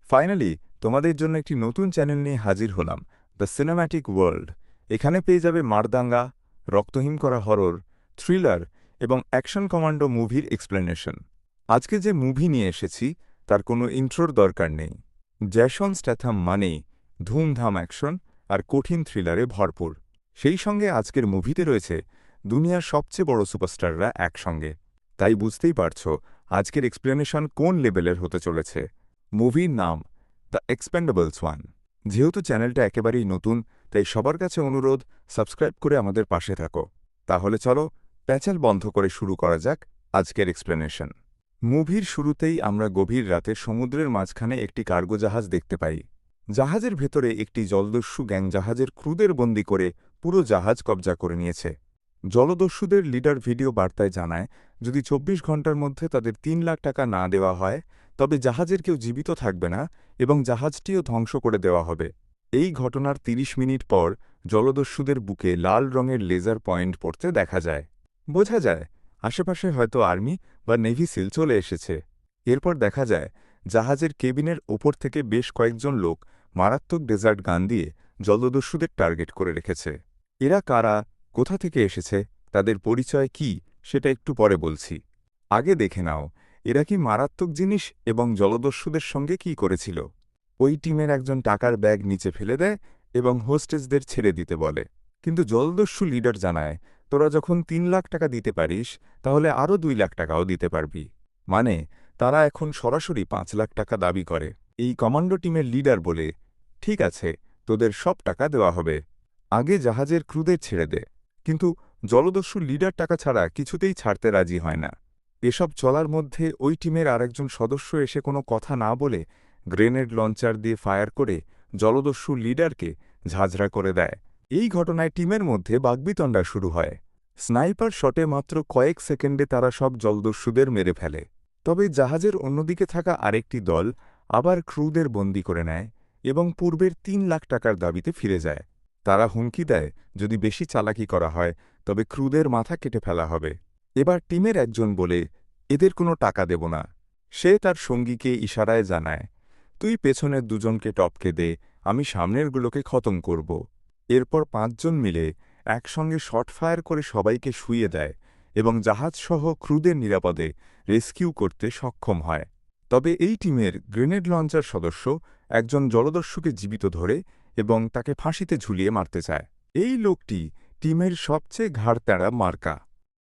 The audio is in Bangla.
ফাইনালি তোমাদের জন্য একটি নতুন চ্যানেল নিয়ে হাজির হলাম, দ্য সিনেম্যাটিক ওয়ার্ল্ড। এখানে পেয়ে যাবে মারদাঙ্গা, রক্তহীন করা হরর, থ্রিলার এবং অ্যাকশন কমান্ডো মুভির এক্সপ্লেনেশন। আজকে যে মুভি নিয়ে এসেছি তার কোনো ইন্ট্রোর দরকার নেই। জ্যাসন স্ট্যাথাম মানেই ধুমধাম অ্যাকশন আর কঠিন থ্রিলারে ভরপুর। সেই সঙ্গে আজকের মুভিতে রয়েছে দুনিয়ার সবচেয়ে বড় সুপারস্টাররা একসঙ্গে। তাই বুঝতেই পারছো আজকের এক্সপ্লেনেশন কোন লেভেলের হতে চলেছে। মুভির নাম দ্য এক্সপেন্ডেবলস ওয়ান। যেহেতু চ্যানেলটা একেবারেই নতুন, তাই সবার কাছে অনুরোধ, সাবস্ক্রাইব করে আমাদের পাশে থাকো। তাহলে চলো প্যাচাল বন্ধ করে শুরু করা যাক আজকের এক্সপ্লেনেশন। মুভির শুরুতেই আমরা গভীর রাতে সমুদ্রের মাঝখানে একটি কার্গো জাহাজ দেখতে পাই। জাহাজের ভেতরে একটি জলদস্যু গ্যাং জাহাজের ক্রুদের বন্দি করে পুরো জাহাজ কবজা করে নিয়েছে। জলদস্যুদের লিডার ভিডিও বার্তায় জানায়, যদি ২৪ ঘন্টার মধ্যে তাদের ৩ লাখ টাকা না দেওয়া হয় তবে জাহাজের কেউ জীবিত থাকবে না এবং জাহাজটিও ধ্বংস করে দেওয়া হবে। এই ঘটনার ৩০ মিনিট পর জলদস্যুদের বুকে লাল রঙের লেজার পয়েন্ট পড়তে দেখা যায়। বোঝা যায় আশেপাশে হয়তো আর্মি বা নেভি সিল চলে এসেছে। এরপর দেখা যায় জাহাজের কেবিনের ওপর থেকে বেশ কয়েকজন লোক মারাত্মক ডেজার্ট গান দিয়ে জলদস্যুদের টার্গেট করে রেখেছে। এরা কারা, কোথা থেকে এসেছে, তাদের পরিচয় কি, সেটা একটু পরে বলছি। আগে দেখে নাও এরা কি মারাত্মক জিনিস এবং জলদস্যুদের সঙ্গে কি করেছিল। ওই টিমের একজন টাকার ব্যাগ নিচে ফেলে দেয় এবং হোস্টেসদের ছেড়ে দিতে বলে। কিন্তু জলদস্যু লিডার জানায়, তোরা যখন ৩ লাখ টাকা দিতে পারিস তাহলে আরও ২ লাখ টাকাও দিতে পারবি। মানে তারা এখন সরাসরি ৫ লাখ টাকা দাবি করে। এই কমান্ডো টিমের লিডার বলে, ঠিক আছে, তোদের সব টাকা দেওয়া হবে, আগে জাহাজের ক্রুদের ছেড়ে দে। কিন্তু জলদস্যু লিডার টাকা ছাড়া কিছুতেই ছাড়তে রাজি হয় না। এসব চলার মধ্যে ওই টিমের আরেকজন সদস্য এসে কোনো কথা না বলে গ্রেনেড লঞ্চার দিয়ে ফায়ার করে জলদস্যু লিডারকে ঝাঁঝরা করে দেয়। এই ঘটনায় টিমের মধ্যে বাগ্বিতণ্ডা শুরু হয়। স্নাইপার শটে মাত্র কয়েক সেকেন্ডে তারা সব জলদস্যুদের মেরে ফেলে। তবে জাহাজের অন্যদিকে থাকা আরেকটি দল আবার ক্রুদের বন্দি করে নেয় এবং পূর্বের ৩ লাখ টাকার দাবিতে ফিরে যায়। তারা হুমকি দেয়, যদি বেশি চালাকি করা হয় তবে ক্রুদের মাথা কেটে ফেলা হবে। এবার টিমের একজন বলে, এদের কোনো টাকা দেব না। সে তার সঙ্গীকে ইশারায় জানায়, তুই পেছনের দুজনকে টপকে দে, আমি সামনেরগুলোকে খতম করব। এরপর ৫ জন মিলে একসঙ্গে শট ফায়ার করে সবাইকে শুইয়ে দেয় এবং জাহাজসহ ক্রুদের নিরাপদে রেস্কিউ করতে সক্ষম হয়। তবে এই টিমের গ্রেনেড লঞ্চার সদস্য একজন জলদস্যুকে জীবিত ধরে এবং তাকে ফাঁসিতে ঝুলিয়ে মারতে চায়। এই লোকটি টিমের সবচেয়ে ঘাড়ত্যাড়া মার্কা।